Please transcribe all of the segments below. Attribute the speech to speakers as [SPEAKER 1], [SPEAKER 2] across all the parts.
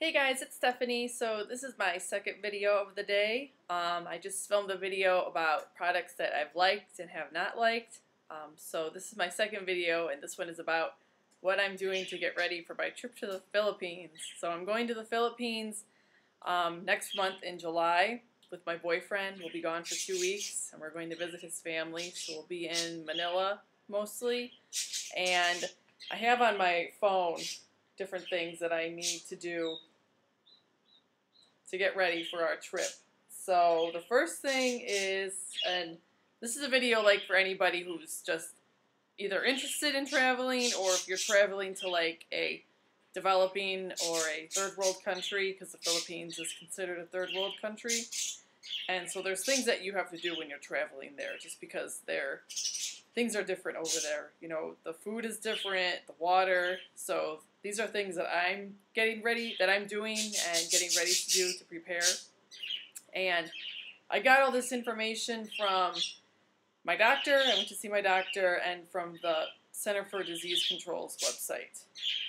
[SPEAKER 1] Hey guys, it's Stephanie. So this is my second video of the day. I just filmed a video about products that I've liked and have not liked. So this is my second video, and this one is about what I'm doing to get ready for my trip to the Philippines. So I'm going to the Philippines next month in July with my boyfriend. We'll be gone for 2 weeks, and we're going to visit his family. So we'll be in Manila mostly. And I have on my phone different things that I need to do to get ready for our trip. So the first thing is, and this is a video like for anybody who's just either interested in traveling, or if you're traveling to like a developing or a third world country, because the Philippines is considered a third world country. And so there's things that you have to do when you're traveling there, just because things are different over there. You know, the food is different, the water. So these are things that I'm getting ready, that I'm doing and getting ready to do to prepare. And I got all this information from my doctor. I went to see my doctor, and from the Center for Disease Control's website.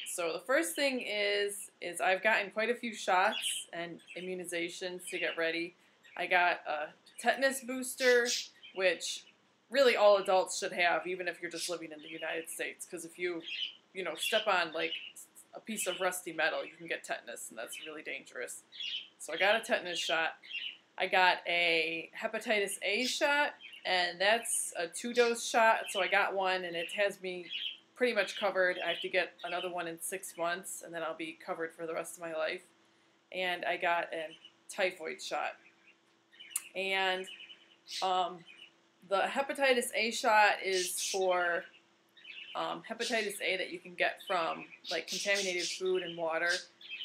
[SPEAKER 1] So the first thing is I've gotten quite a few shots and immunizations to get ready. I got a tetanus booster, which really all adults should have, even if you're just living in the United States, because if you step on like a piece of rusty metal, you can get tetanus, and that's really dangerous. So I got a tetanus shot. I got a hepatitis A shot, and that's a 2-dose shot, so I got one, and it has me pretty much covered. I have to get another one in 6 months, and then I'll be covered for the rest of my life. And I got a typhoid shot. And the hepatitis A shot is for hepatitis A that you can get from like contaminated food and water,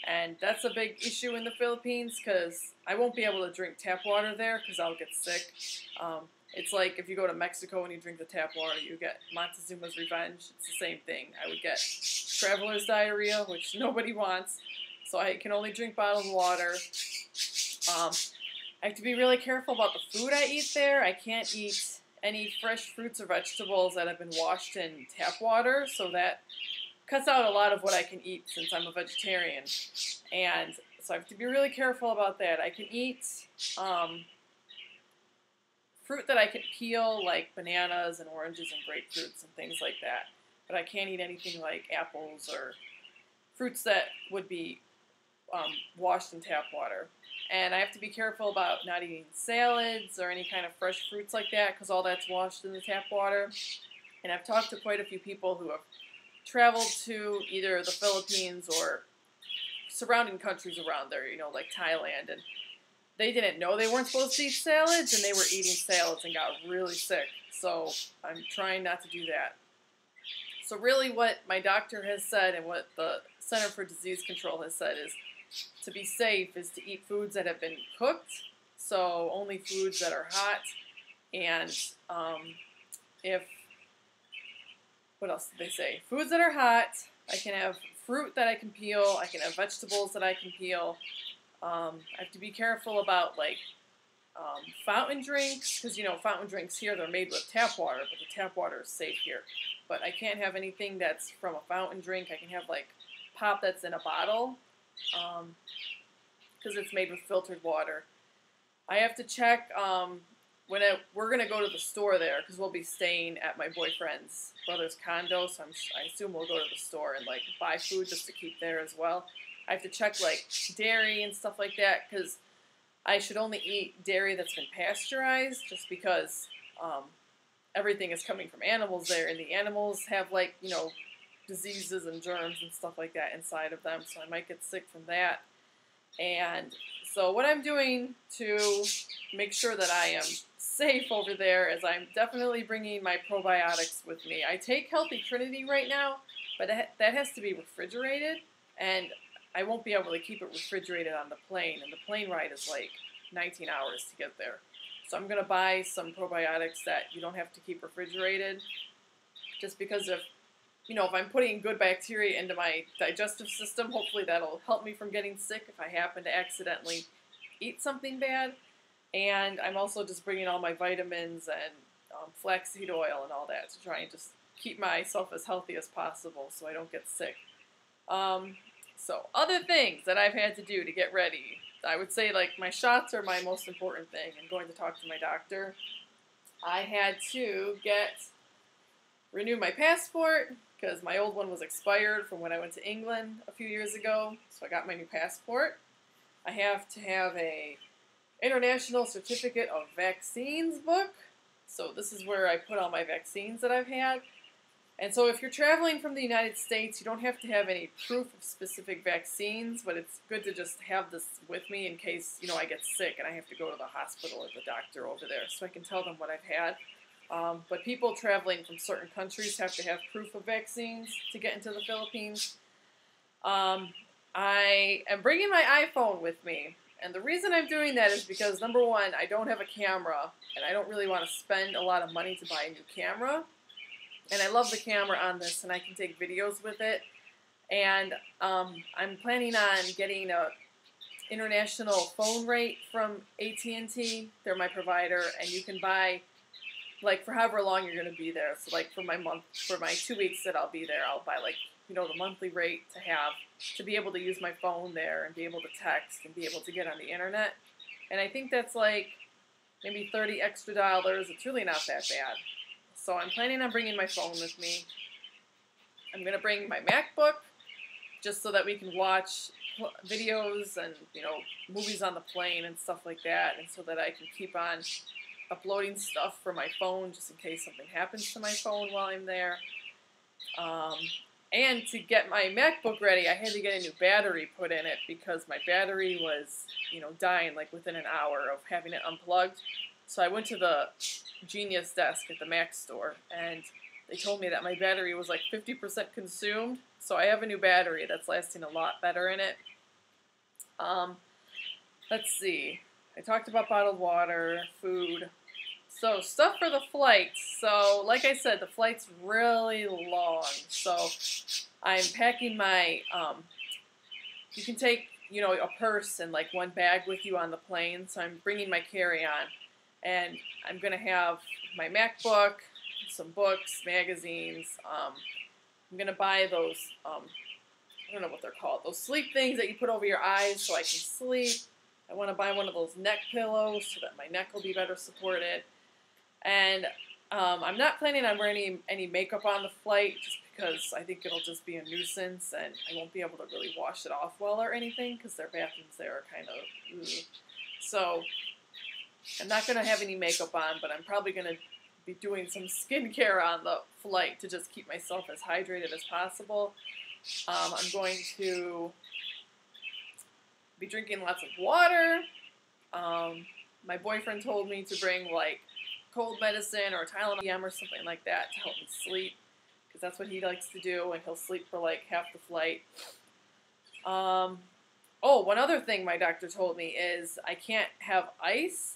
[SPEAKER 1] and that's a big issue in the Philippines because I won't be able to drink tap water there because I'll get sick. It's like if you go to Mexico and you drink the tap water, you get Montezuma's revenge. It's the same thing. I would get traveler's diarrhea, which nobody wants, so I can only drink bottled water. I have to be really careful about the food I eat there. I can't eat any fresh fruits or vegetables that have been washed in tap water, so that cuts out a lot of what I can eat since I'm a vegetarian. And so I have to be really careful about that. I can eat fruit that I can peel, like bananas and oranges and grapefruits and things like that, but I can't eat anything like apples or fruits that would be washed in tap water. And I have to be careful about not eating salads or any kind of fresh fruits like that, because all that's washed in the tap water. And I've talked to quite a few people who have traveled to either the Philippines or surrounding countries around there, like Thailand, and they didn't know they weren't supposed to eat salads, and they were eating salads and got really sick. So I'm trying not to do that. So really what my doctor has said and what the Center for Disease Control has said is to be safe is to eat foods that have been cooked, so only foods that are hot, and what else did they say? Foods that are hot, I can have fruit that I can peel, I can have vegetables that I can peel. I have to be careful about like fountain drinks, because fountain drinks here, they're made with tap water, but the tap water is safe here. But I can't have anything that's from a fountain drink. I can have like pop that's in a bottle, because it's made with filtered water. I have to check we're going to go to the store there, because we'll be staying at my boyfriend's brother's condo, so I assume we'll go to the store and like buy food just to keep there as well. I have to check like dairy and stuff like that, because I should only eat dairy that's been pasteurized, just because everything is coming from animals there, and the animals have like, diseases and germs and stuff like that inside of them, so I might get sick from that. And so what I'm doing to make sure that I am safe over there is I'm definitely bringing my probiotics with me. I take Healthy Trinity right now, but that has to be refrigerated, and I won't be able to keep it refrigerated on the plane, and the plane ride is like 19 hours to get there. So I'm going to buy some probiotics that you don't have to keep refrigerated, just because if I'm putting good bacteria into my digestive system, hopefully that'll help me from getting sick if I happen to accidentally eat something bad. And I'm also just bringing all my vitamins and flaxseed oil and all that to try and just keep myself as healthy as possible so I don't get sick. So other things that I've had to do to get ready. I would say like my shots are my most important thing. I'm going to talk to my doctor. I had to renew my passport because my old one was expired from when I went to England a few years ago. So I got my new passport. I have to have a International Certificate of Vaccines book. So this is where I put all my vaccines that I've had. And so if you're traveling from the United States, you don't have to have any proof of specific vaccines, but it's good to just have this with me in case, I get sick and I have to go to the hospital or the doctor over there so I can tell them what I've had. But people traveling from certain countries have to have proof of vaccines to get into the Philippines. I am bringing my iPhone with me. And the reason I'm doing that is because, number one, I don't have a camera, and I don't really want to spend a lot of money to buy a new camera. And I love the camera on this, and I can take videos with it. And I'm planning on getting a international phone rate from AT&T. They're my provider, and you can buy, like, for however long you're going to be there. So, like, for my 2 weeks that I'll be there, I'll buy, like, the monthly rate to be able to use my phone there and be able to text and be able to get on the internet. And I think that's, like, maybe $30 extra. It's really not that bad. So I'm planning on bringing my phone with me. I'm going to bring my MacBook just so that we can watch videos and, movies on the plane and stuff like that, and so that I can keep on uploading stuff for my phone just in case something happens to my phone while I'm there. And to get my MacBook ready, I had to get a new battery put in it because my battery was, dying like within an hour of having it unplugged. So I went to the Genius desk at the Mac store, and they told me that my battery was like 50% consumed. So I have a new battery that's lasting a lot better in it. Let's see. I talked about bottled water, food. So stuff for the flight. So like I said, the flight's really long. So I'm packing my, you can take, a purse and like one bag with you on the plane. So I'm bringing my carry-on. And I'm going to have my MacBook, some books, magazines. I'm going to buy those, I don't know what they're called, those sleep things that you put over your eyes so I can sleep. I want to buy one of those neck pillows so that my neck will be better supported. And I'm not planning on wearing any makeup on the flight just because I think it'll just be a nuisance and I won't be able to really wash it off well or anything because their bathrooms there are kind of ooh. So I'm not going to have any makeup on, but I'm probably going to be doing some skincare on the flight to just keep myself as hydrated as possible. I'm going to be drinking lots of water. My boyfriend told me to bring like cold medicine or Tylenol or something like that to help me sleep because that's what he likes to do, and he'll sleep for like half the flight. Oh, one other thing my doctor told me is I can't have ice.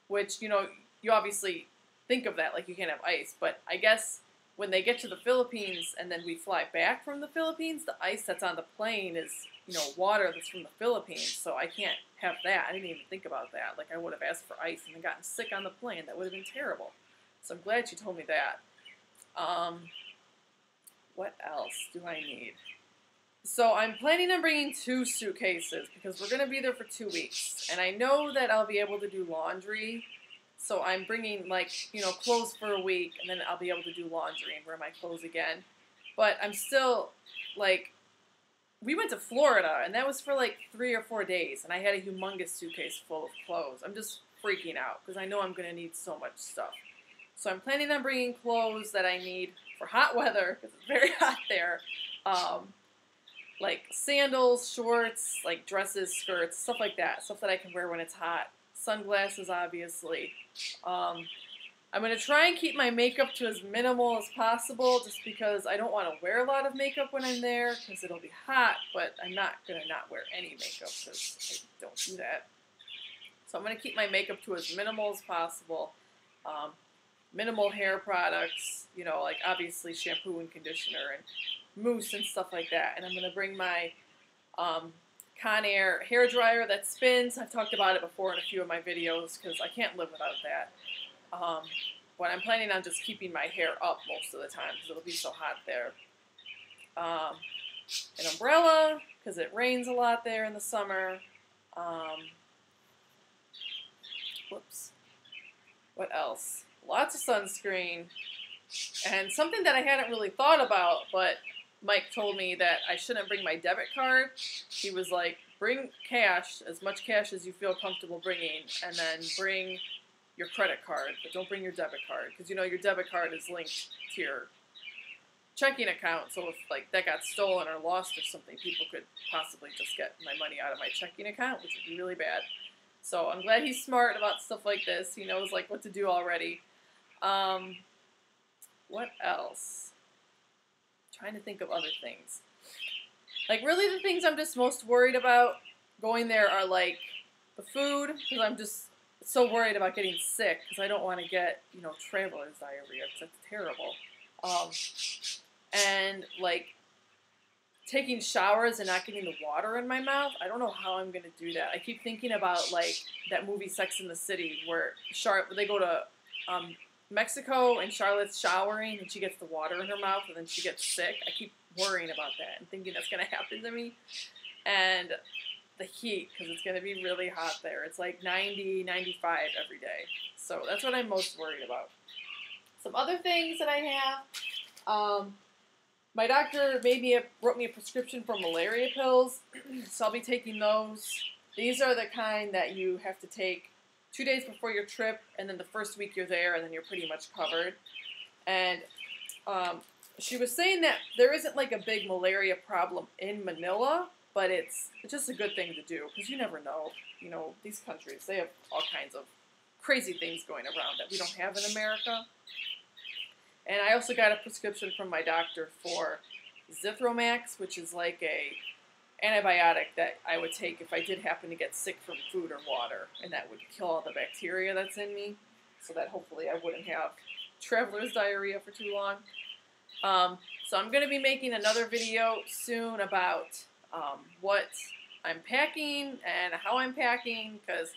[SPEAKER 1] Which, you obviously think of that, like you can't have ice. But I guess when they get to the Philippines and then we fly back from the Philippines, the ice that's on the plane is, water that's from the Philippines. So I can't have that. I didn't even think about that. Like I would have asked for ice and then gotten sick on the plane. That would have been terrible. So I'm glad she told me that. What else do I need? So I'm planning on bringing 2 suitcases because we're going to be there for 2 weeks. And I know that I'll be able to do laundry. So I'm bringing, like, clothes for a week, and then I'll be able to do laundry and wear my clothes again. But I'm still, like, we went to Florida, and that was for, like, 3 or 4 days. And I had a humongous suitcase full of clothes. I'm just freaking out because I know I'm going to need so much stuff. So I'm planning on bringing clothes that I need for hot weather because it's very hot there. Like sandals, shorts, like dresses, skirts, stuff like that. Stuff that I can wear when it's hot. Sunglasses, obviously. I'm going to try and keep my makeup to as minimal as possible just because I don't want to wear a lot of makeup when I'm there because it'll be hot, but I'm not going to not wear any makeup because I don't do that. So I'm going to keep my makeup to as minimal as possible. Minimal hair products, like obviously shampoo and conditioner and mousse and stuff like that. And I'm going to bring my Conair hair dryer that spins. I've talked about it before in a few of my videos because I can't live without that. But I'm planning on just keeping my hair up most of the time because it'll be so hot there. An umbrella because it rains a lot there in the summer. Whoops. What else? Lots of sunscreen. And something that I hadn't really thought about, but Mike told me that I shouldn't bring my debit card. He was like, bring cash, as much cash as you feel comfortable bringing, and then bring your credit card, but don't bring your debit card, because you know your debit card is linked to your checking account, so if like that got stolen or lost or something, people could possibly just get my money out of my checking account, which would be really bad. So I'm glad he's smart about stuff like this. He knows like what to do already. What else? I'm trying to think of other things. Like really the things I'm just most worried about going there are like the food, because I'm just so worried about getting sick, because I don't want to get, you know, traveler's diarrhea, because that's terrible. And like taking showers and not getting the water in my mouth. I don't know how I'm going to do that. I keep thinking about like that movie Sex and the City where they go to Mexico and Charlotte's showering and she gets the water in her mouth and then she gets sick. I keep worrying about that and thinking that's going to happen to me. And the heat, because it's going to be really hot there. It's like 90, 95 every day. So that's what I'm most worried about. Some other things that I have, my doctor wrote me a prescription for malaria pills, so I'll be taking those. These are the kind that you have to take 2 days before your trip, and then the first week you're there, and then you're pretty much covered. And she was saying that there isn't like a big malaria problem in Manila, but it's just a good thing to do, because you never know. You know, these countries, they have all kinds of crazy things going around that we don't have in America. And I also got a prescription from my doctor for Zithromax, which is like a antibiotic that I would take if I did happen to get sick from food or water, and that would kill all the bacteria that's in me, so that hopefully I wouldn't have traveler's diarrhea for too long. So I'm going to be making another video soon about what I'm packing and how I'm packing, because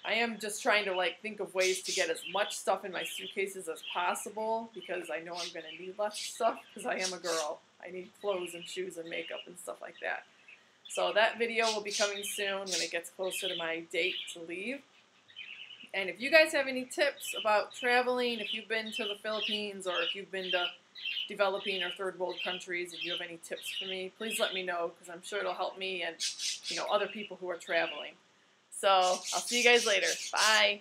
[SPEAKER 1] I am just trying to like think of ways to get as much stuff in my suitcases as possible, because I know I'm going to need less stuff, because I am a girl. I need clothes and shoes and makeup and stuff like that. So that video will be coming soon when it gets closer to my date to leave. And if you guys have any tips about traveling, if you've been to the Philippines or if you've been to developing or third world countries and you have any tips for me, please let me know, because I'm sure it'll help me and, you know, other people who are traveling. So I'll see you guys later. Bye.